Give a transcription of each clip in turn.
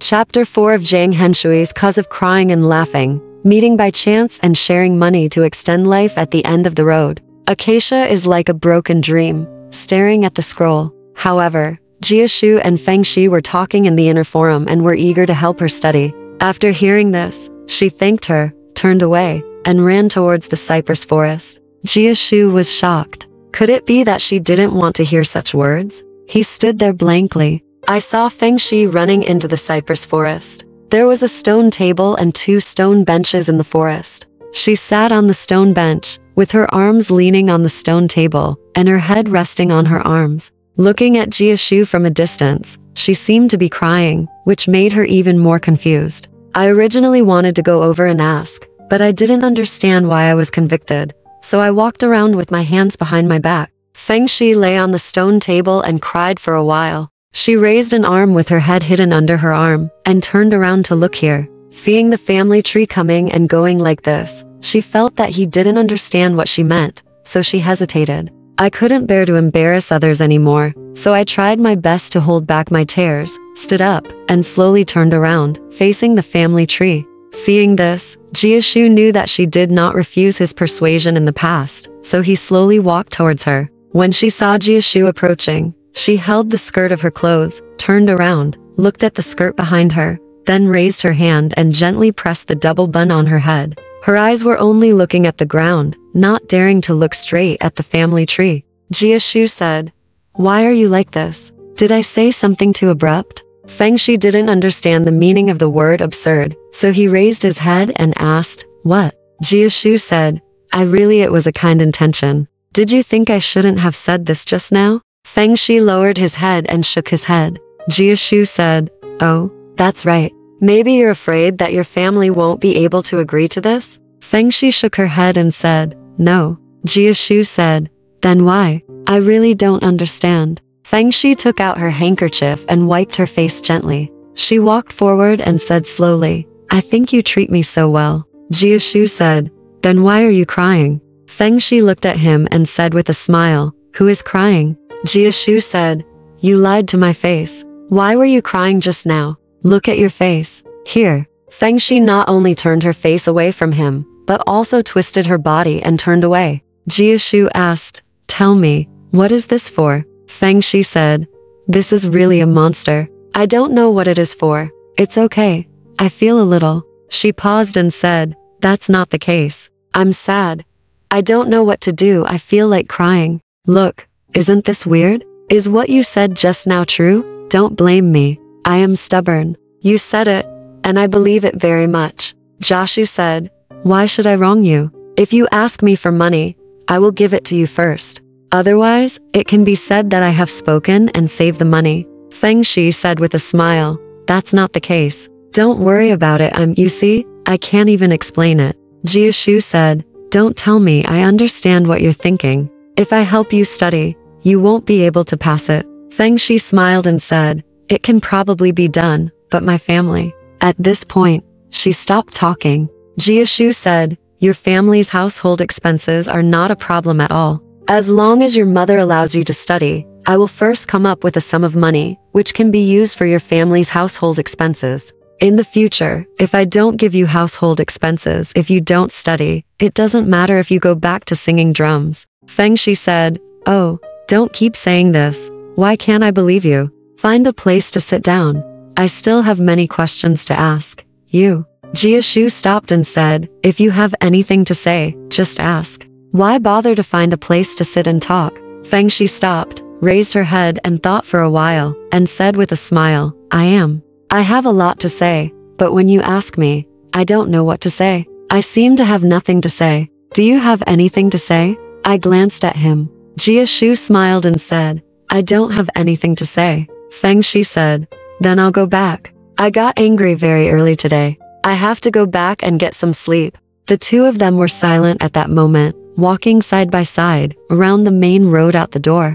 Chapter 4 of Zhang Henshui's Cause of Crying and Laughing, Meeting by Chance and Sharing Money to Extend Life at the End of the Road. Acacia is like a broken dream, staring at the scroll. However, Jiashu and Fengxi were talking in the inner forum and were eager to help her study. After hearing this, she thanked her, turned away, and ran towards the cypress forest. Jiashu was shocked. Could it be that she didn't want to hear such words? He stood there blankly. I saw Fengxi running into the cypress forest. There was a stone table and 2 stone benches in the forest. She sat on the stone bench, with her arms leaning on the stone table, and her head resting on her arms. Looking at Jiashu from a distance, she seemed to be crying, which made her even more confused. I originally wanted to go over and ask, but I didn't understand why I was convicted, so I walked around with my hands behind my back. Fengxi lay on the stone table and cried for a while. She raised an arm with her head hidden under her arm, and turned around to look here. Seeing the family tree coming and going like this, she felt that he didn't understand what she meant, so she hesitated. I couldn't bear to embarrass others anymore, so I tried my best to hold back my tears, stood up, and slowly turned around, facing the family tree. Seeing this, Jiashu knew that she did not refuse his persuasion in the past, so he slowly walked towards her. When she saw Jiashu approaching, she held the skirt of her clothes, turned around, looked at the skirt behind her, then raised her hand and gently pressed the double bun on her head. Her eyes were only looking at the ground, not daring to look straight at the family tree. Jiashu said, "Why are you like this? Did I say something too abrupt?" Fengxi didn't understand the meaning of the word absurd, so he raised his head and asked, "What?" Jiashu said, It was a kind intention. Did you think I shouldn't have said this just now?" Fengxi lowered his head and shook his head. Jiashu said, "Oh, that's right. Maybe you're afraid that your family won't be able to agree to this?" Fengxi shook her head and said, "No." Jiashu said, "Then why? I really don't understand." Fengxi took out her handkerchief and wiped her face gently. She walked forward and said slowly, "I think you treat me so well." Jiashu said, "Then why are you crying?" Fengxi looked at him and said with a smile, "Who is crying?" Jiashu said, "You lied to my face. Why were you crying just now? Look at your face. Here." Fengxi not only turned her face away from him, but also twisted her body and turned away. Jiashu asked, "Tell me, what is this for?" Fengxi said, "This is really a monster. I don't know what it is for. It's okay. I feel a little." She paused and said, "That's not the case. I'm sad. I don't know what to do. I feel like crying. Look, isn't this weird? Is what you said just now true? Don't blame me. I am stubborn. You said it, and I believe it very much." Jiashu said, "Why should I wrong you? If you ask me for money, I will give it to you first. Otherwise, it can be said that I have spoken and saved the money." Fengxi said with a smile, "That's not the case. Don't worry about it. You see, I can't even explain it." Jiashu said, "Don't tell me. I understand what you're thinking. If I help you study, you won't be able to pass it." Fengxi smiled and said, "It can probably be done, but my family." At this point, she stopped talking. Jiashu said, "Your family's household expenses are not a problem at all. As long as your mother allows you to study, I will first come up with a sum of money, which can be used for your family's household expenses. In the future, if I don't give you household expenses if you don't study, it doesn't matter if you go back to singing drums." Fengxi said, "Oh, don't keep saying this. Why can't I believe you? Find a place to sit down. I still have many questions to ask you." Jiashu stopped and said, "If you have anything to say, just ask. Why bother to find a place to sit and talk?" Fengxi stopped, raised her head and thought for a while, and said with a smile, I have a lot to say, but when you ask me, I don't know what to say. I seem to have nothing to say. Do you have anything to say?" I glanced at him. Jiashu smiled and said, "I don't have anything to say." Fengxi said, "Then I'll go back. I got angry very early today. I have to go back and get some sleep." The two of them were silent at that moment, walking side by side, around the main road out the door.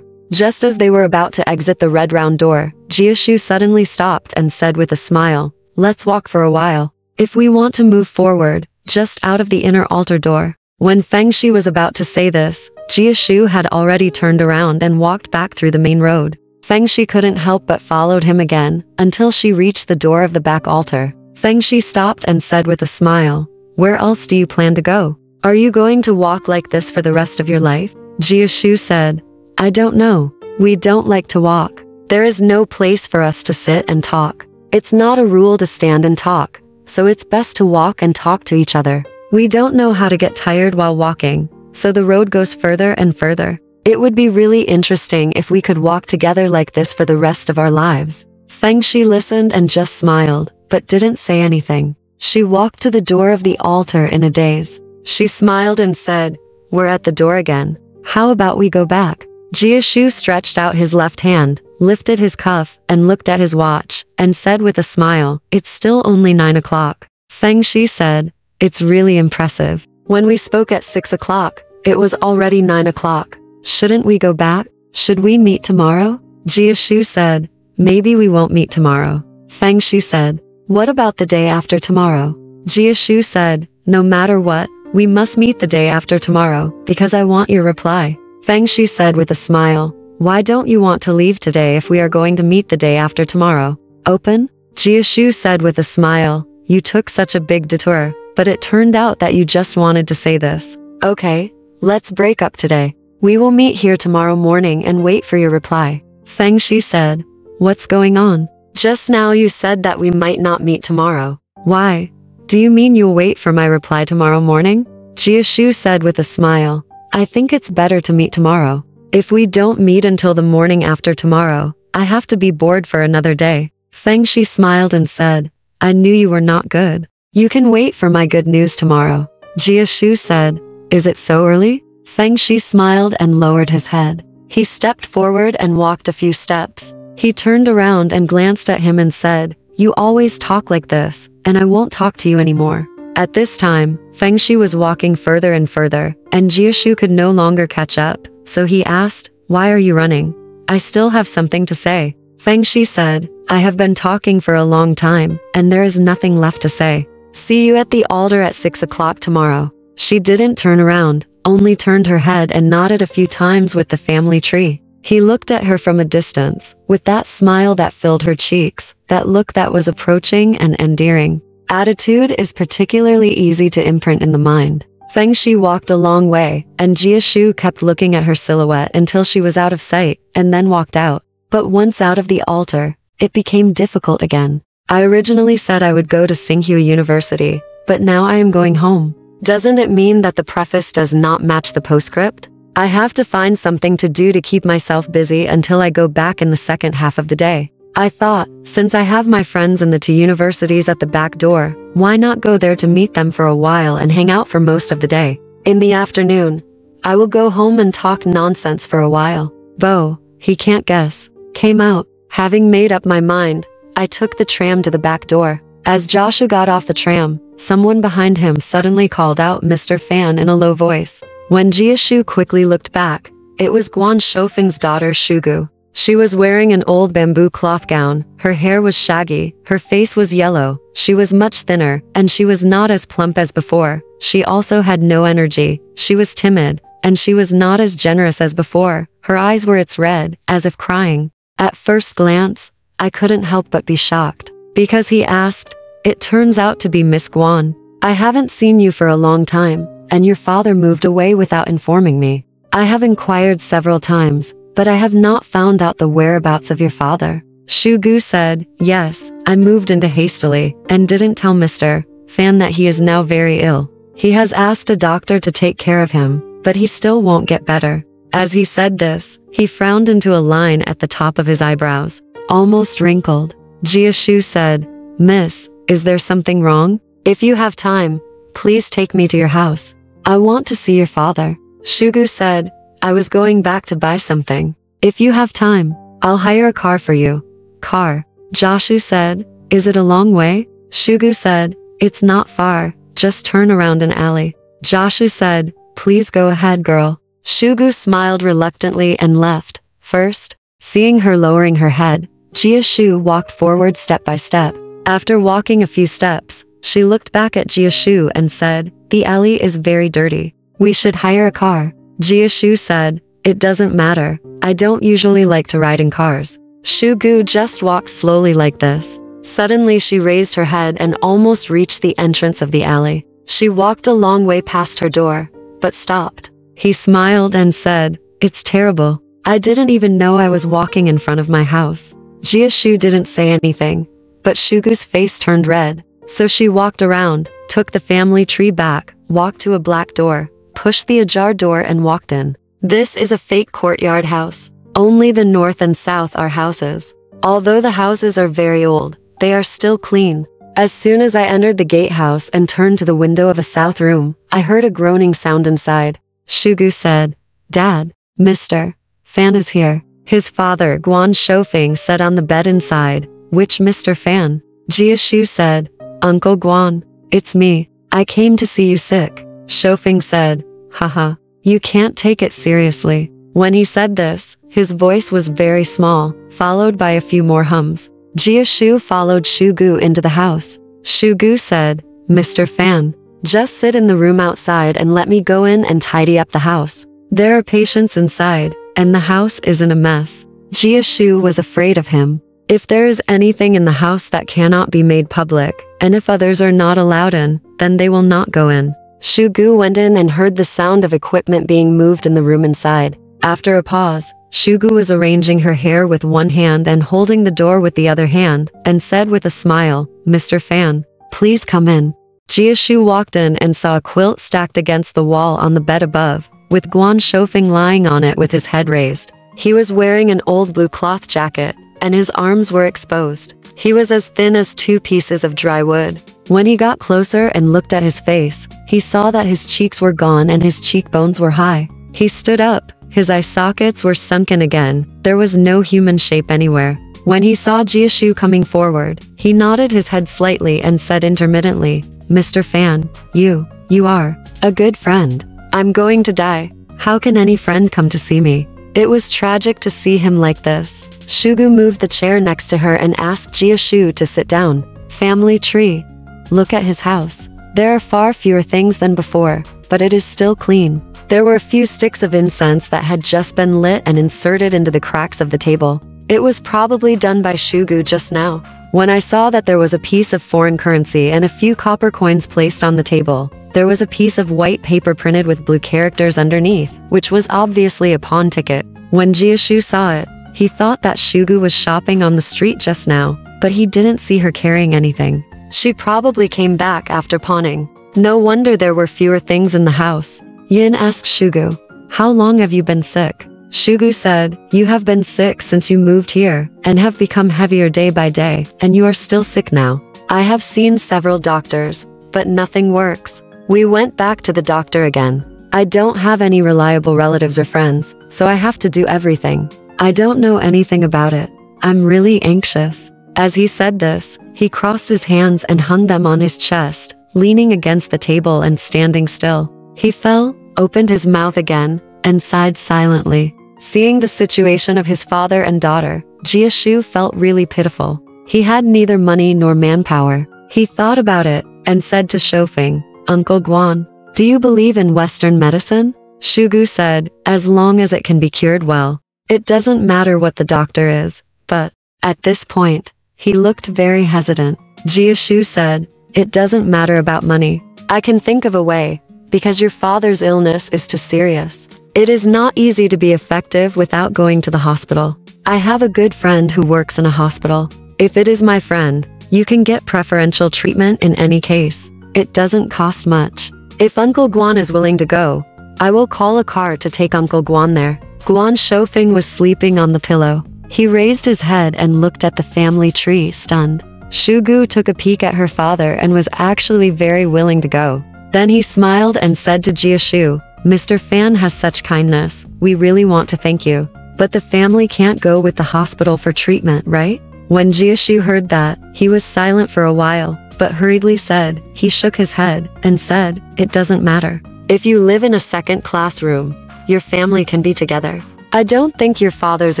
Just as they were about to exit the red round door, Jiashu suddenly stopped and said with a smile, "Let's walk for a while. If we want to move forward, just out of the inner altar door." When Fengxi was about to say this, Jiashu had already turned around and walked back through the main road. Feng Shi couldn't help but followed him again, until she reached the door of the back altar. Feng Shi stopped and said with a smile, "Where else do you plan to go? Are you going to walk like this for the rest of your life?" Jiashu said, "I don't know. We don't like to walk. There is no place for us to sit and talk. It's not a rule to stand and talk, so it's best to walk and talk to each other. We don't know how to get tired while walking, so the road goes further and further. It would be really interesting if we could walk together like this for the rest of our lives." Feng Shi listened and just smiled, but didn't say anything. She walked to the door of the altar in a daze. She smiled and said, "We're at the door again. How about we go back?" Jiashu stretched out his left hand, lifted his cuff, and looked at his watch, and said with a smile, "It's still only 9 o'clock. Feng Shi said, "It's really impressive. When we spoke at 6 o'clock, it was already 9 o'clock. Shouldn't we go back? Should we meet tomorrow?" Jiashu said, "Maybe we won't meet tomorrow." Feng Shi said, "What about the day after tomorrow?" Jiashu said, "No matter what, we must meet the day after tomorrow, because I want your reply." Feng Shi said with a smile, "Why don't you want to leave today if we are going to meet the day after tomorrow? Open?" Jiashu said with a smile, "You took such a big detour, but it turned out that you just wanted to say this. Okay, let's break up today. We will meet here tomorrow morning and wait for your reply." Feng Shi said, "What's going on? Just now you said that we might not meet tomorrow. Why? Do you mean you'll wait for my reply tomorrow morning?" Jiashu said with a smile, "I think it's better to meet tomorrow. If we don't meet until the morning after tomorrow, I have to be bored for another day." Feng Shi smiled and said, "I knew you were not good. You can wait for my good news tomorrow." Jiashu said, "Is it so early?" Feng Shi smiled and lowered his head. He stepped forward and walked a few steps. He turned around and glanced at him and said, "You always talk like this, and I won't talk to you anymore." At this time, Feng Shi was walking further and further, and Jiashu could no longer catch up, so he asked, "Why are you running?" "I still have something to say." Feng Shi said, "I have been talking for a long time, and there is nothing left to say. See you at the altar at 6 o'clock tomorrow." She didn't turn around, only turned her head and nodded a few times with the family tree. He looked at her from a distance, with that smile that filled her cheeks, that look that was approaching and endearing. Attitude is particularly easy to imprint in the mind. Feng Shi walked a long way, and Jiashu kept looking at her silhouette until she was out of sight, and then walked out. But once out of the altar, it became difficult again. "I originally said I would go to Tsinghua University, but now I am going home. Doesn't it mean that the preface does not match the postscript? I have to find something to do to keep myself busy until I go back in the second half of the day. I thought, since I have my friends in the two universities at the back door, why not go there to meet them for a while and hang out for most of the day? In the afternoon, I will go home and talk nonsense for a while." Bo, he can't guess, came out. Having made up my mind, I took the tram to the back door. As Joshua got off the tram, someone behind him suddenly called out Mr. Fan in a low voice. When Jiashu quickly looked back, it was Guan Shoufeng's daughter Shugu. She was wearing an old bamboo cloth gown, her hair was shaggy, her face was yellow, she was much thinner, and she was not as plump as before. She also had no energy, she was timid, and she was not as generous as before. Her eyes were its red, as if crying. At first glance, I couldn't help but be shocked. Because he asked, "It turns out to be Miss Guan. I haven't seen you for a long time, and your father moved away without informing me. I have inquired several times, but I have not found out the whereabouts of your father." Shugu said, "Yes, I moved in hastily, and didn't tell Mr. Fan that he is now very ill. He has asked a doctor to take care of him, but he still won't get better." As he said this, he frowned into a line at the top of his eyebrows, almost wrinkled. Jiashu said, "Miss, is there something wrong? If you have time, please take me to your house. I want to see your father." Shugu said, "I was going back to buy something. If you have time, I'll hire a car for you." "Car?" Jiashu said, "Is it a long way?" Shugu said, "It's not far, just turn around an alley." Jiashu said, "Please go ahead, girl." Shugu smiled reluctantly and left. First, seeing her lowering her head, Jiashu walked forward step by step. After walking a few steps, she looked back at Jiashu and said, "The alley is very dirty. We should hire a car." Jiashu said, "It doesn't matter. I don't usually like to ride in cars." Shugu just walked slowly like this. Suddenly she raised her head and almost reached the entrance of the alley. She walked a long way past her door, but stopped. He smiled and said, "It's terrible. I didn't even know I was walking in front of my house." Jiashu didn't say anything, but Shugu's face turned red. So she walked around, took the family tree back, walked to a black door, pushed the ajar door and walked in. This is a fake courtyard house. Only the north and south are houses. Although the houses are very old, they are still clean. As soon as I entered the gatehouse and turned to the window of a south room, I heard a groaning sound inside. Shugu said, "Dad, Mr. Fan is here." His father, Guan Shoufeng, sat on the bed inside. "Which Mr. Fan?" Jiashu said, "Uncle Guan, it's me. I came to see you sick." Shoufeng said, "Haha, you can't take it seriously." When he said this, his voice was very small, followed by a few more hums. Jiashu followed Shugu into the house. Shugu said, "Mr. Fan, just sit in the room outside and let me go in and tidy up the house. There are patients inside, and the house is in a mess." Jiashu was afraid of him. If there is anything in the house that cannot be made public, and if others are not allowed in, then they will not go in. Shugu went in and heard the sound of equipment being moved in the room inside. After a pause, Shugu was arranging her hair with one hand and holding the door with the other hand, and said with a smile, "Mr. Fan, please come in." Jiashu walked in and saw a quilt stacked against the wall on the bed above, with Guan Shoufeng lying on it with his head raised. He was wearing an old blue cloth jacket, and his arms were exposed. He was as thin as 2 pieces of dry wood. When he got closer and looked at his face, he saw that his cheeks were gone and his cheekbones were high. He stood up. His eye sockets were sunken again. There was no human shape anywhere. When he saw Jiashu coming forward, he nodded his head slightly and said intermittently, "Mr. Fan, you are a good friend. I'm going to die. How can any friend come to see me?" It was tragic to see him like this. Shugu moved the chair next to her and asked Jiashu to sit down. "Family tree. Look at his house. There are far fewer things than before, but it is still clean." There were a few sticks of incense that had just been lit and inserted into the cracks of the table. It was probably done by Shugu just now. When I saw that there was a piece of foreign currency and a few copper coins placed on the table, there was a piece of white paper printed with blue characters underneath, which was obviously a pawn ticket. When Jiashu saw it, he thought that Shugu was shopping on the street just now, but he didn't see her carrying anything. She probably came back after pawning. No wonder there were fewer things in the house. Yin asked Shugu, "How long have you been sick?" Shugu said, "You have been sick since you moved here, and have become heavier day by day, and you are still sick now. I have seen several doctors, but nothing works. We went back to the doctor again. I don't have any reliable relatives or friends, so I have to do everything. I don't know anything about it. I'm really anxious." As he said this, he crossed his hands and hung them on his chest, leaning against the table and standing still. He fell, opened his mouth again, and sighed silently. Seeing the situation of his father and daughter, Jiashu felt really pitiful. He had neither money nor manpower. He thought about it, and said to Shoufeng, "Uncle Guan, do you believe in Western medicine?" Shugu said, "As long as it can be cured well. It doesn't matter what the doctor is." But, at this point, he looked very hesitant. Jiashu said, "It doesn't matter about money. I can think of a way. Because your father's illness is too serious. It is not easy to be effective without going to the hospital. I have a good friend who works in a hospital. If it is my friend, you can get preferential treatment in any case. It doesn't cost much. If Uncle Guan is willing to go, I will call a car to take Uncle Guan there." Guan Shoufeng was sleeping on the pillow. He raised his head and looked at the family tree, stunned. Shugu took a peek at her father and was actually very willing to go. Then he smiled and said to Jiashu, "Mr. Fan has such kindness. We really want to thank you. But the family can't go with the hospital for treatment, right?" When Jiashu heard that, he was silent for a while, but hurriedly said, he shook his head, and said, "It doesn't matter. If you live in a second-class room, your family can be together. I don't think your father's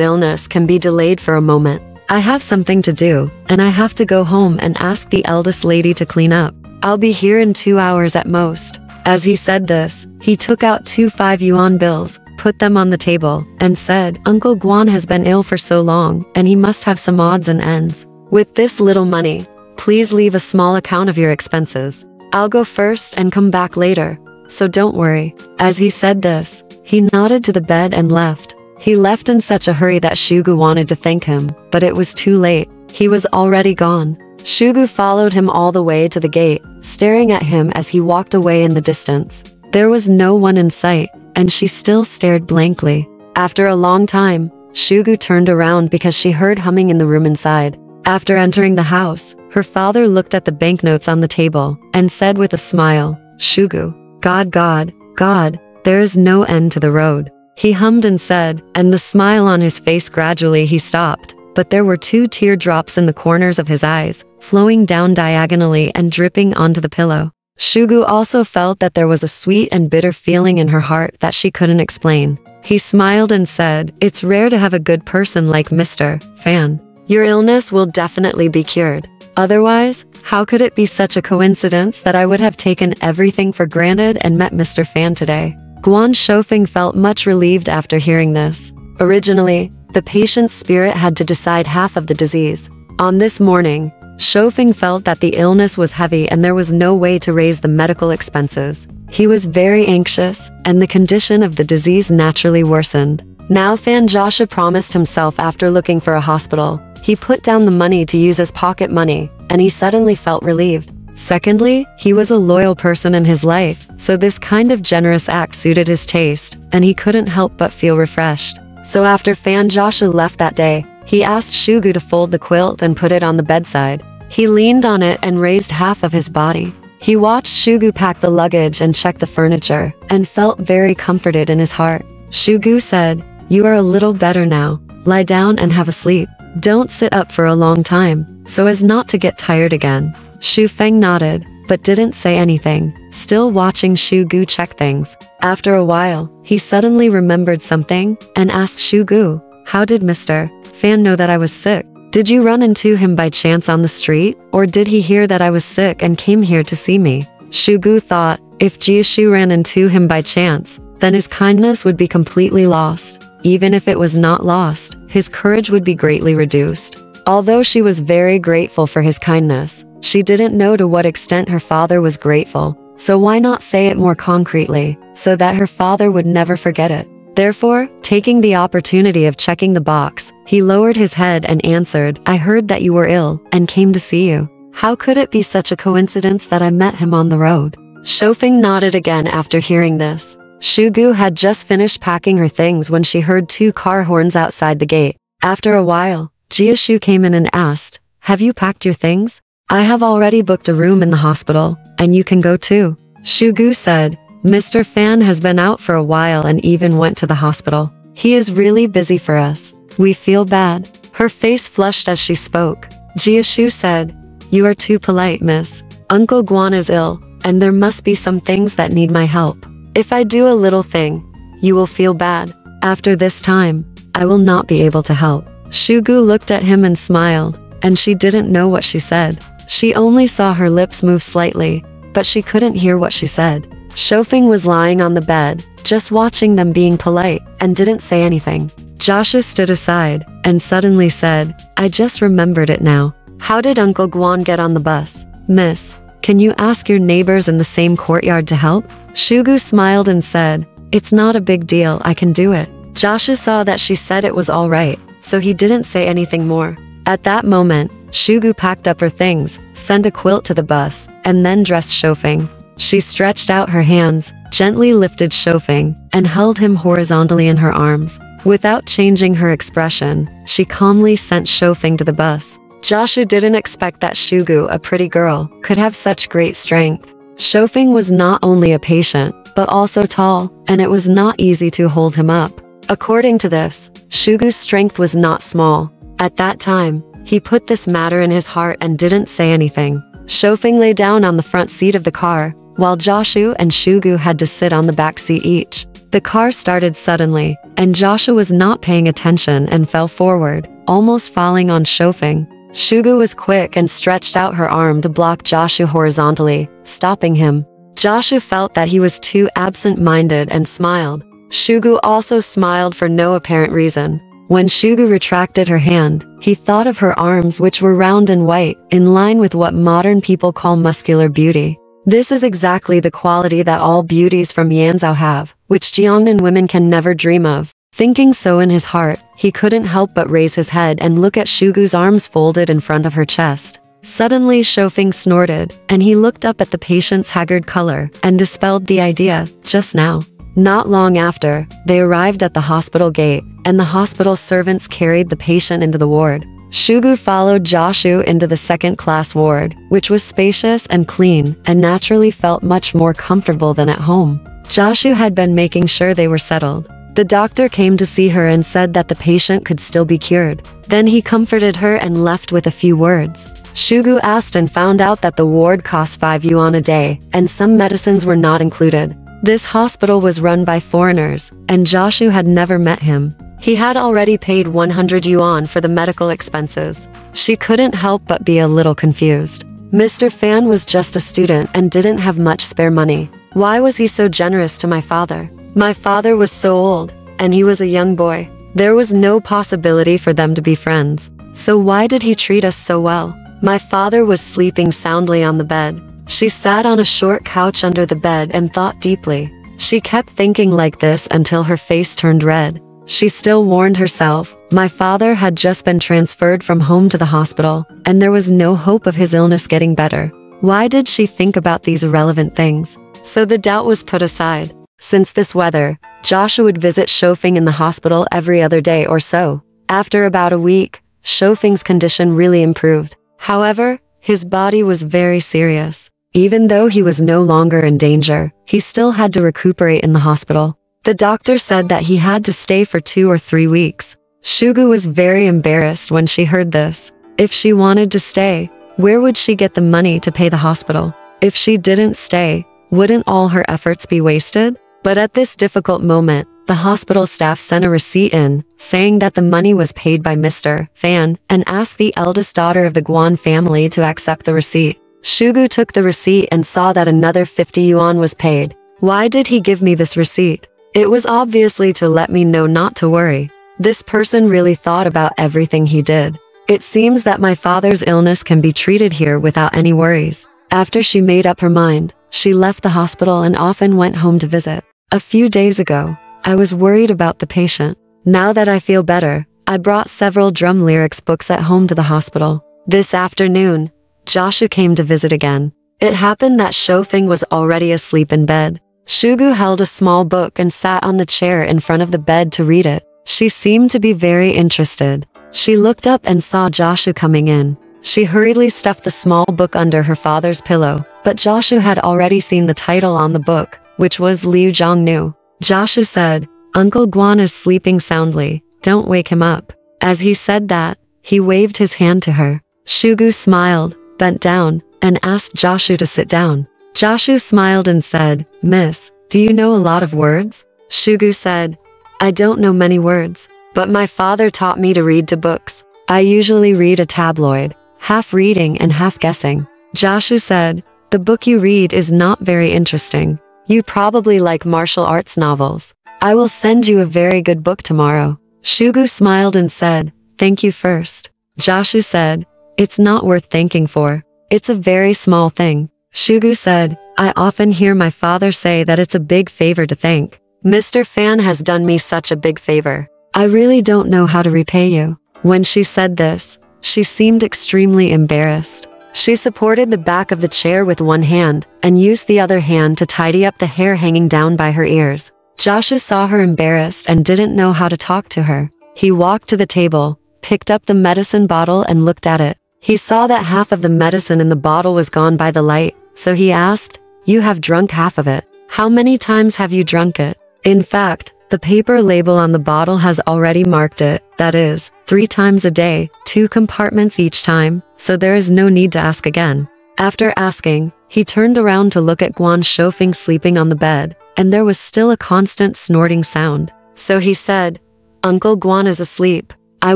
illness can be delayed for a moment. I have something to do, and I have to go home and ask the eldest lady to clean up. I'll be here in 2 hours at most." As he said this, he took out 2 5 yuan bills, put them on the table, and said, "Uncle Guan has been ill for so long, and he must have some odds and ends. With this little money, please leave a small account of your expenses. I'll go first and come back later, so don't worry." As he said this, he nodded to the bed and left. He left in such a hurry that Shugu wanted to thank him, but it was too late. He was already gone. Shugu followed him all the way to the gate, staring at him as he walked away in the distance. There was no one in sight, and she still stared blankly. After a long time, Shugu turned around because she heard humming in the room inside. After entering the house, her father looked at the banknotes on the table and said with a smile, "Shugu, God, there is no end to the road." He hummed and said, and the smile on his face gradually he stopped, but there were 2 teardrops in the corners of his eyes, flowing down diagonally and dripping onto the pillow. Shugu also felt that there was a sweet and bitter feeling in her heart that she couldn't explain. He smiled and said, "It's rare to have a good person like Mr. Fan. Your illness will definitely be cured. Otherwise, how could it be such a coincidence that I would have taken everything for granted and met Mr. Fan today?" Guan Shoufeng felt much relieved after hearing this. Originally, the patient's spirit had to decide half of the disease. On this morning, Shoufeng felt that the illness was heavy and there was no way to raise the medical expenses. He was very anxious, and the condition of the disease naturally worsened. Now Fan Jiashu promised himself after looking for a hospital. He put down the money to use as pocket money, and he suddenly felt relieved. Secondly, he was a loyal person in his life, so this kind of generous act suited his taste, and he couldn't help but feel refreshed. So after Fan Jiashu left that day, he asked Shugu to fold the quilt and put it on the bedside. He leaned on it and raised half of his body. He watched Shugu pack the luggage and check the furniture, and felt very comforted in his heart. Shugu said, "You are a little better now. Lie down and have a sleep. Don't sit up for a long time, so as not to get tired again." Shoufeng nodded, but didn't say anything, still watching Shugu check things. After a while, he suddenly remembered something, and asked Shugu, "How did Mr. Fan know that I was sick? Did you run into him by chance on the street, or did he hear that I was sick and came here to see me?" Shugu thought, if Jiashu ran into him by chance, then his kindness would be completely lost. Even if it was not lost, his courage would be greatly reduced. Although she was very grateful for his kindness, she didn't know to what extent her father was grateful, so why not say it more concretely, so that her father would never forget it? Therefore, taking the opportunity of checking the box, he lowered his head and answered, "I heard that you were ill, and came to see you. How could it be such a coincidence that I met him on the road?" Shoufeng nodded again after hearing this. Shugu had just finished packing her things when she heard 2 car horns outside the gate. After a while, Jiashu came in and asked, "Have you packed your things? I have already booked a room in the hospital, and you can go too." Shugu said, "Mr. Fan has been out for a while and even went to the hospital. He is really busy for us. We feel bad." Her face flushed as she spoke. Jiashu said, "You are too polite, miss. Uncle Guan is ill, and there must be some things that need my help. If I do a little thing, you will feel bad. After this time, I will not be able to help." Shugu looked at him and smiled, and she didn't know what she said. She only saw her lips move slightly, but she couldn't hear what she said. Shoufeng was lying on the bed, just watching them being polite, and didn't say anything. Jiashu stood aside, and suddenly said, "I just remembered it now. How did Uncle Guan get on the bus? Miss, can you ask your neighbors in the same courtyard to help?" Shugu smiled and said, "It's not a big deal, I can do it." Jiashu saw that she said it was all right, so he didn't say anything more. At that moment, Shugu packed up her things, sent a quilt to the bus, and then dressed Shoufeng. She stretched out her hands, gently lifted Shoufeng, and held him horizontally in her arms. Without changing her expression, she calmly sent Shoufeng to the bus. Jiashu didn't expect that Shugu, a pretty girl, could have such great strength. Shoufeng was not only a patient, but also tall, and it was not easy to hold him up. According to this, Shugu's strength was not small. At that time, he put this matter in his heart and didn't say anything. Shoufeng lay down on the front seat of the car, while Jiashu and Shugu had to sit on the back seat each. The car started suddenly, and Jiashu was not paying attention and fell forward, almost falling on Shoufeng. Shugu was quick and stretched out her arm to block Jiashu horizontally, stopping him. Jiashu felt that he was too absent-minded and smiled. Shugu also smiled for no apparent reason. When Shugu retracted her hand, he thought of her arms, which were round and white, in line with what modern people call muscular beauty. This is exactly the quality that all beauties from Yanzhou have, which Jiangnan women can never dream of. Thinking so in his heart, he couldn't help but raise his head and look at Shugu's arms folded in front of her chest. Suddenly Shofeng snorted, and he looked up at the patient's haggard color and dispelled the idea, just now. Not long after, they arrived at the hospital gate, and the hospital servants carried the patient into the ward. Shugu followed Jiashu into the second-class ward, which was spacious and clean, and naturally felt much more comfortable than at home. Jiashu had been making sure they were settled. The doctor came to see her and said that the patient could still be cured. Then he comforted her and left with a few words. Shugu asked and found out that the ward cost 5 yuan a day, and some medicines were not included. This hospital was run by foreigners, and Jiashu had never met him. He had already paid 100 yuan for the medical expenses. She couldn't help but be a little confused. Mr. Fan was just a student and didn't have much spare money. Why was he so generous to my father? My father was so old, and he was a young boy. There was no possibility for them to be friends. So why did he treat us so well? My father was sleeping soundly on the bed. She sat on a short couch under the bed and thought deeply. She kept thinking like this until her face turned red. She still warned herself, my father had just been transferred from home to the hospital, and there was no hope of his illness getting better. Why did she think about these irrelevant things? So the doubt was put aside. Since this weather, Joshua would visit Shofeng in the hospital every other day or so. After about a week, Shofeng's condition really improved. However, his body was very serious. Even though he was no longer in danger, he still had to recuperate in the hospital. The doctor said that he had to stay for 2 or 3 weeks. Shugu was very embarrassed when she heard this. If she wanted to stay, where would she get the money to pay the hospital? If she didn't stay, wouldn't all her efforts be wasted? But at this difficult moment, the hospital staff sent a receipt in, saying that the money was paid by Mr. Fan, and asked the eldest daughter of the Guan family to accept the receipt. Shugu took the receipt and saw that another 50 yuan was paid. Why did he give me this receipt? It was obviously to let me know not to worry. This person really thought about everything he did. It seems that my father's illness can be treated here without any worries. After she made up her mind, she left the hospital and often went home to visit. A few days ago, I was worried about the patient. Now that I feel better, I brought several drum lyrics books at home to the hospital. This afternoon, Joshua came to visit again. It happened that Shofeng was already asleep in bed. Shugu held a small book and sat on the chair in front of the bed to read it. She seemed to be very interested. She looked up and saw Joshua coming in. She hurriedly stuffed the small book under her father's pillow, but Joshua had already seen the title on the book, which was Liu Zhangnu. Joshua said, "Uncle Guan is sleeping soundly, don't wake him up." As he said that, he waved his hand to her. Shugu smiled, bent down, and asked Joshua to sit down. Joshua smiled and said, "Miss, do you know a lot of words?" Shugu said, "I don't know many words, but my father taught me to read to books. I usually read a tabloid, half reading and half guessing." Joshua said, "The book you read is not very interesting. You probably like martial arts novels. I will send you a very good book tomorrow." Shugu smiled and said, "Thank you first." Joshua said, "It's not worth thanking for. It's a very small thing." Shugu said, "I often hear my father say that it's a big favor to thank. Mr. Fan has done me such a big favor. I really don't know how to repay you." When she said this, she seemed extremely embarrassed. She supported the back of the chair with one hand and used the other hand to tidy up the hair hanging down by her ears. Joshua saw her embarrassed and didn't know how to talk to her. He walked to the table, picked up the medicine bottle and looked at it. He saw that half of the medicine in the bottle was gone by the light, so he asked, "You have drunk half of it. How many times have you drunk it?" In fact, the paper label on the bottle has already marked it, that is, 3 times a day, 2 compartments each time, so there is no need to ask again. After asking, he turned around to look at Guan Shofeng sleeping on the bed, and there was still a constant snorting sound. So he said, "Uncle Guan is asleep. I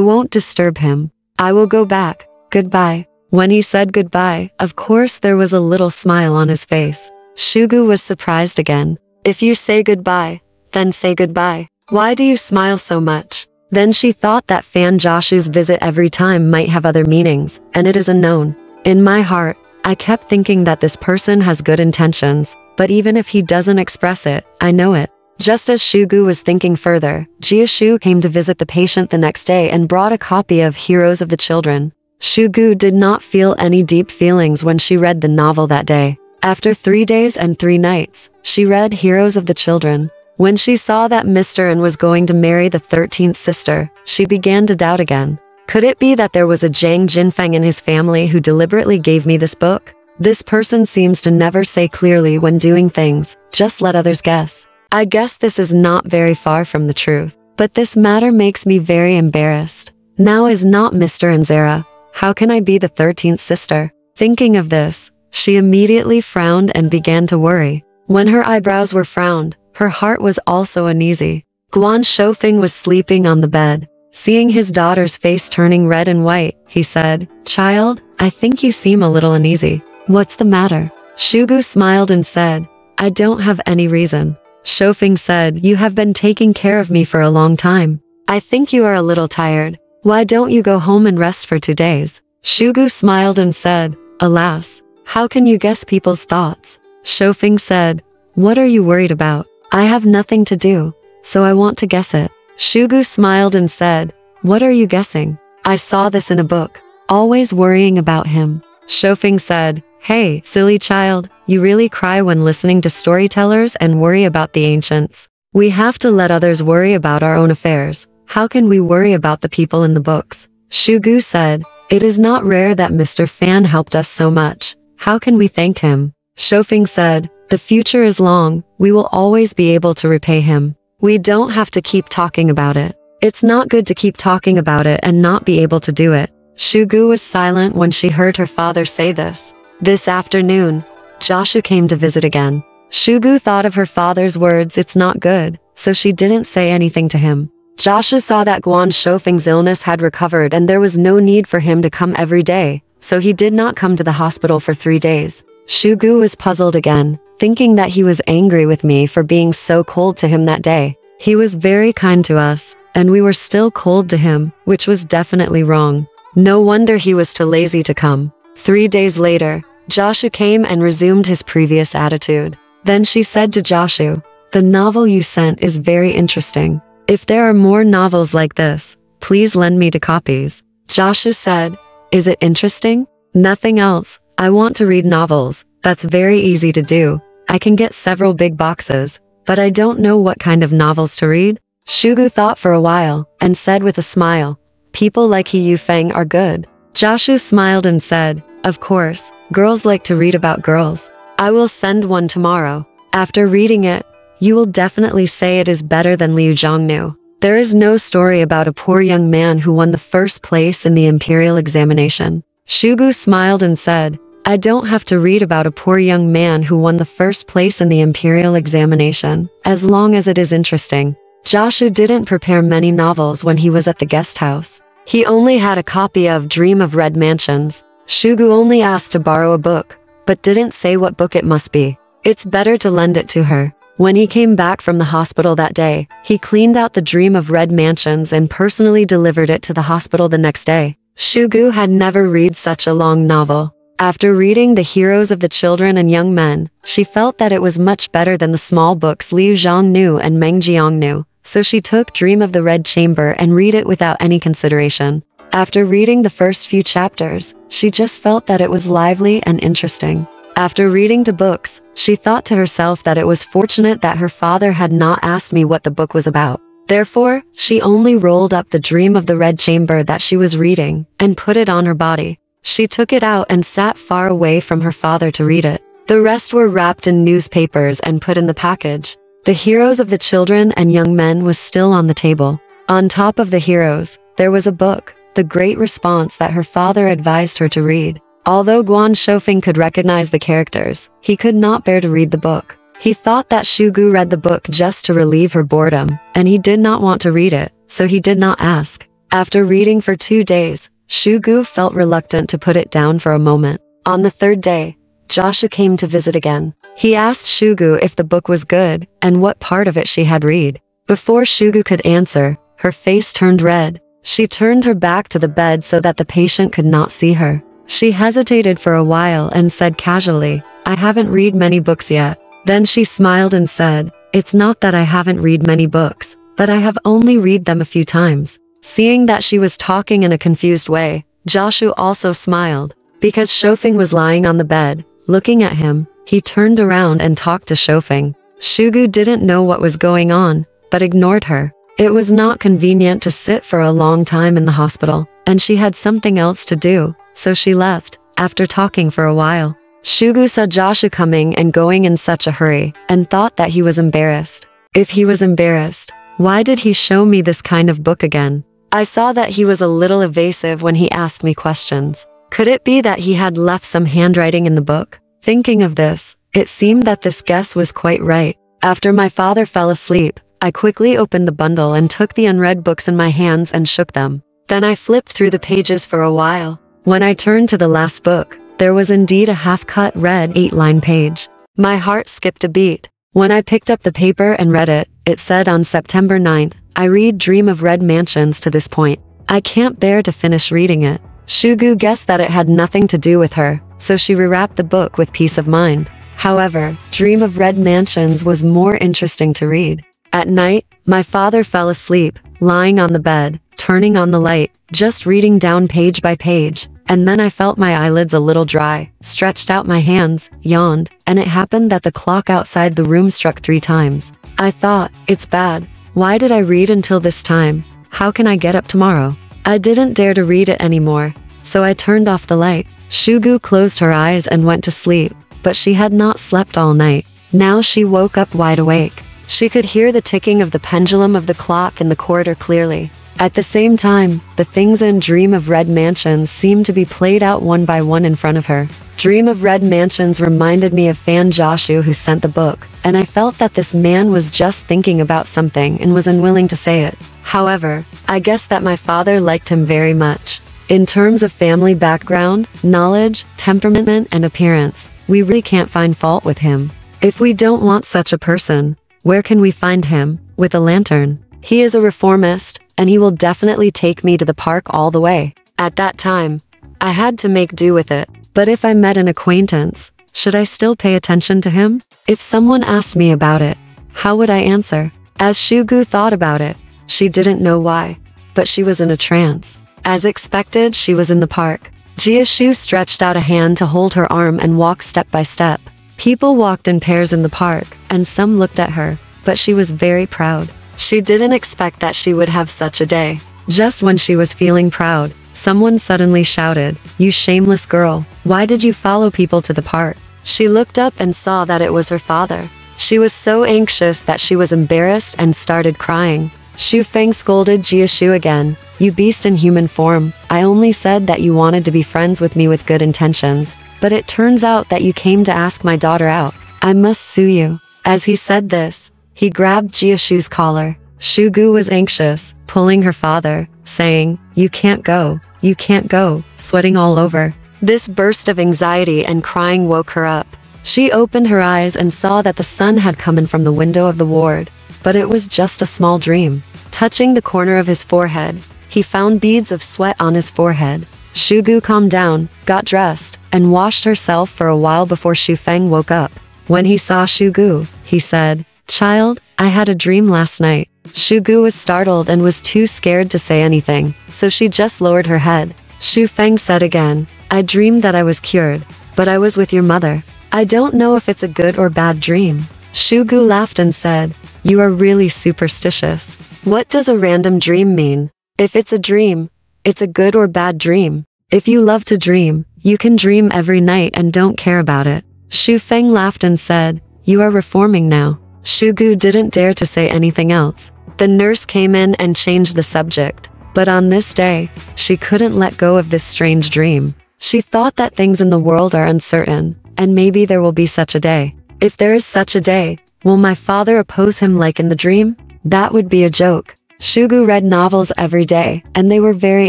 won't disturb him. I will go back. Goodbye." When he said goodbye, of course there was a little smile on his face. Shugu was surprised again. "If you say goodbye, Then say goodbye. Why do you smile so much? Then she thought that Fan Jiashu's visit every time might have other meanings, and it is unknown. In my heart, I kept thinking that this person has good intentions, but even if he doesn't express it, I know it. Just as Shugu was thinking further, Jiashu came to visit the patient the next day and brought a copy of Heroes of the Children. Shugu did not feel any deep feelings when she read the novel that day. After 3 days and 3 nights, she read Heroes of the Children. When she saw that Mr. N was going to marry the 13th sister, she began to doubt again. Could it be that there was a Zhang Jinfeng in his family who deliberately gave me this book? This person seems to never say clearly when doing things, just let others guess. I guess this is not very far from the truth, but this matter makes me very embarrassed. Now is not Mr. N's era. How can I be the 13th sister? Thinking of this, she immediately frowned and began to worry. When her eyebrows were frowned, her heart was also uneasy. Guan Shoufeng was sleeping on the bed. Seeing his daughter's face turning red and white, he said, "Child, I think you seem a little uneasy. What's the matter?" Shugu smiled and said, "I don't have any reason." Shoufeng said, "You have been taking care of me for a long time. I think you are a little tired. Why don't you go home and rest for 2 days?" Shugu smiled and said, "Alas, how can you guess people's thoughts?" Shoufeng said, "What are you worried about? I have nothing to do, so I want to guess it." Shugu smiled and said, "What are you guessing? I saw this in a book. Always worrying about him." Shoufeng said, "Hey, silly child, you really cry when listening to storytellers and worry about the ancients. We have to let others worry about our own affairs. How can we worry about the people in the books?" Shugu said, "It is not rare that Mr. Fan helped us so much. How can we thank him?" Shoufeng said, "The future is long. We will always be able to repay him. We don't have to keep talking about it. It's not good to keep talking about it and not be able to do it." Shugu was silent when she heard her father say this. This afternoon, Jiashu came to visit again. Shugu thought of her father's words, "It's not good," so she didn't say anything to him. Jiashu saw that Guan Shoufeng's illness had recovered and there was no need for him to come every day, so he did not come to the hospital for 3 days. Shugu was puzzled again, thinking that he was angry with me for being so cold to him that day. He was very kind to us, and we were still cold to him, which was definitely wrong. No wonder he was too lazy to come. 3 days later, Jiashu came and resumed his previous attitude. Then she said to Jiashu, "The novel you sent is very interesting. If there are more novels like this, please lend me the copies." Jiashu said, "Is it interesting?" "Nothing else. I want to read novels. That's very easy to do. I can get several big boxes, but I don't know what kind of novels to read." Shugu thought for a while, and said with a smile, "People like He Yufeng are good." Jiashu smiled and said, "Of course, girls like to read about girls. I will send one tomorrow. After reading it, you will definitely say it is better than Liu Zhongnu. There is no story about a poor young man who won the first place in the imperial examination." Shugu smiled and said, "I don't have to read about a poor young man who won the first place in the imperial examination, as long as it is interesting." Jiashu didn't prepare many novels when he was at the guest house. He only had a copy of Dream of Red Mansions. Shugu only asked to borrow a book, but didn't say what book it must be. It's better to lend it to her. When he came back from the hospital that day, he cleaned out the Dream of Red Mansions and personally delivered it to the hospital the next day. Shugu had never read such a long novel. After reading The Heroes of the Children and Young Men, she felt that it was much better than the small books Liu Zhongnu and Meng Jiangnu, so she took Dream of the Red Chamber and read it without any consideration. After reading the first few chapters, she just felt that it was lively and interesting. After reading the books, she thought to herself that it was fortunate that her father had not asked me what the book was about. Therefore, she only rolled up the Dream of the Red Chamber that she was reading and put it on her body. She took it out and sat far away from her father to read it. The rest were wrapped in newspapers and put in the package. The Heroes of the Children and Young Men was still on the table. On top of the heroes, there was a book, The Great Response, that her father advised her to read. Although Guan Shoufeng could recognize the characters, he could not bear to read the book. He thought that Shugu read the book just to relieve her boredom, and he did not want to read it, so he did not ask. After reading for 2 days, Shugu felt reluctant to put it down for a moment. On the 3rd day, Jiashu came to visit again. He asked Shugu if the book was good and what part of it she had read. Before Shugu could answer, her face turned red. She turned her back to the bed so that the patient could not see her. She hesitated for a while and said casually, "I haven't read many books yet." Then she smiled and said, "It's not that I haven't read many books, but I have only read them a few times." Seeing that she was talking in a confused way, Jiashu also smiled. Because Shofeng was lying on the bed, looking at him, he turned around and talked to Shofeng. Shugu didn't know what was going on, but ignored her. It was not convenient to sit for a long time in the hospital, and she had something else to do, so she left, after talking for a while. Shugu saw Jiashu coming and going in such a hurry, and thought that he was embarrassed. If he was embarrassed, why did he show me this kind of book again? I saw that he was a little evasive when he asked me questions. Could it be that he had left some handwriting in the book? Thinking of this, it seemed that this guess was quite right. After my father fell asleep, I quickly opened the bundle and took the unread books in my hands and shook them. Then I flipped through the pages for a while. When I turned to the last book, there was indeed a half-cut red 8-line page. My heart skipped a beat. When I picked up the paper and read it, it said on September 9th, I read Dream of Red Mansions to this point. I can't bear to finish reading it. Shugu guessed that it had nothing to do with her, so she rewrapped the book with peace of mind. However, Dream of Red Mansions was more interesting to read. At night, my father fell asleep, lying on the bed, turning on the light, just reading down page by page, and then I felt my eyelids a little dry, stretched out my hands, yawned, and it happened that the clock outside the room struck 3 times. I thought, it's bad. Why did I read until this time? How can I get up tomorrow? I didn't dare to read it anymore, so I turned off the light. Shugu closed her eyes and went to sleep, but she had not slept all night. Now she woke up wide awake. She could hear the ticking of the pendulum of the clock in the corridor clearly. At the same time, the things in Dream of Red Mansions seemed to be played out one by one in front of her. Dream of Red Mansions reminded me of Fan Jiashu who sent the book, and I felt that this man was just thinking about something and was unwilling to say it. However, I guess that my father liked him very much. In terms of family background, knowledge, temperament, and appearance, we really can't find fault with him. If we don't want such a person, where can we find him? With a lantern. He is a reformist, and he will definitely take me to the park all the way. At that time, I had to make do with it. But if I met an acquaintance, should I still pay attention to him? If someone asked me about it, how would I answer? As Shugu thought about it, she didn't know why, but she was in a trance. As expected, she was in the park. Jiashu stretched out a hand to hold her arm and walked step by step. People walked in pairs in the park, and some looked at her, but she was very proud. She didn't expect that she would have such a day. Just when she was feeling proud, someone suddenly shouted, "You shameless girl, why did you follow people to the park?" She looked up and saw that it was her father. She was so anxious that she was embarrassed and started crying. Shu Feng scolded Jiashu again. "You beast in human form, I only said that you wanted to be friends with me with good intentions, but it turns out that you came to ask my daughter out. I must sue you." As he said this, he grabbed Jiashu's collar. Shugu was anxious, pulling her father, saying, you can't go, sweating all over. This burst of anxiety and crying woke her up. She opened her eyes and saw that the sun had come in from the window of the ward, but it was just a small dream. Touching the corner of his forehead, he found beads of sweat on his forehead. Shugu calmed down, got dressed, and washed herself for a while before Shu Feng woke up. When he saw Shugu, he said, "Child, I had a dream last night." Shugu was startled and was too scared to say anything, so she just lowered her head. Shu Feng said again, "I dreamed that I was cured, but I was with your mother. I don't know if it's a good or bad dream." Shugu laughed and said, "You are really superstitious. What does a random dream mean? If it's a dream, it's a good or bad dream. If you love to dream, you can dream every night and don't care about it." Shu Feng laughed and said, "You are reforming now." Shugu didn't dare to say anything else. The nurse came in and changed the subject. But on this day, she couldn't let go of this strange dream. She thought that things in the world are uncertain, and maybe there will be such a day. If there is such a day, will my father oppose him like in the dream? That would be a joke. Shugu read novels every day, and they were very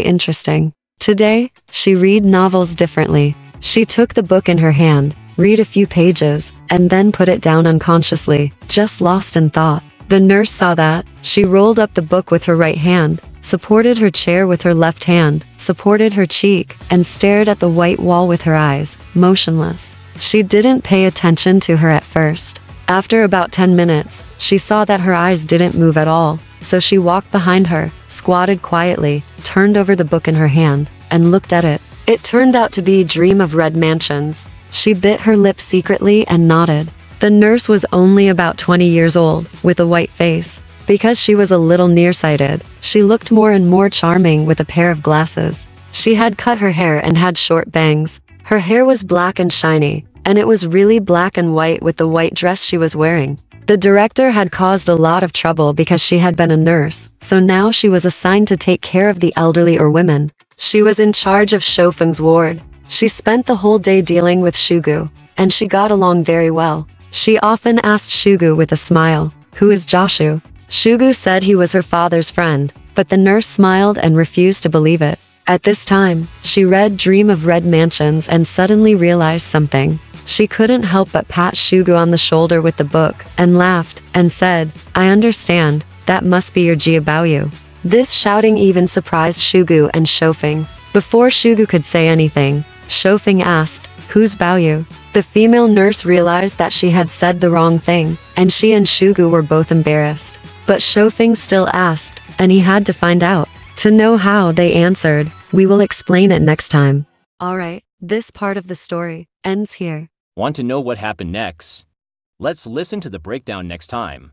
interesting. Today, she read novels differently. She took the book in her hand, read a few pages, and then put it down unconsciously, just lost in thought. The nurse saw that. She rolled up the book with her right hand, supported her chair with her left hand, supported her cheek, and stared at the white wall with her eyes, motionless. She didn't pay attention to her at first. After about 10 minutes, she saw that her eyes didn't move at all, so she walked behind her, squatted quietly, turned over the book in her hand, and looked at it. It turned out to be Dream of Red Mansions. She bit her lip secretly and nodded. The nurse was only about 20 years old, with a white face. Because she was a little nearsighted, she looked more and more charming with a pair of glasses. She had cut her hair and had short bangs. Her hair was black and shiny, and it was really black and white with the white dress she was wearing. The director had caused a lot of trouble because she had been a nurse, so now she was assigned to take care of the elderly or women. She was in charge of Shoufeng's ward. She spent the whole day dealing with Shugu, and she got along very well. She often asked Shugu with a smile, "Who is Jiashu?" Shugu said he was her father's friend, but the nurse smiled and refused to believe it. At this time, she read Dream of Red Mansions and suddenly realized something. She couldn't help but pat Shugu on the shoulder with the book, and laughed, and said, "I understand, that must be your Jiabaoyu." This shouting even surprised Shugu and Shoufeng. Before Shugu could say anything, Shoufeng asked, "Who's Baoyu?" The female nurse realized that she had said the wrong thing, and she and Shugu were both embarrassed. But Shoufeng still asked, and he had to find out. To know how they answered, we will explain it next time. Alright, this part of the story ends here. Want to know what happened next? Let's listen to the breakdown next time.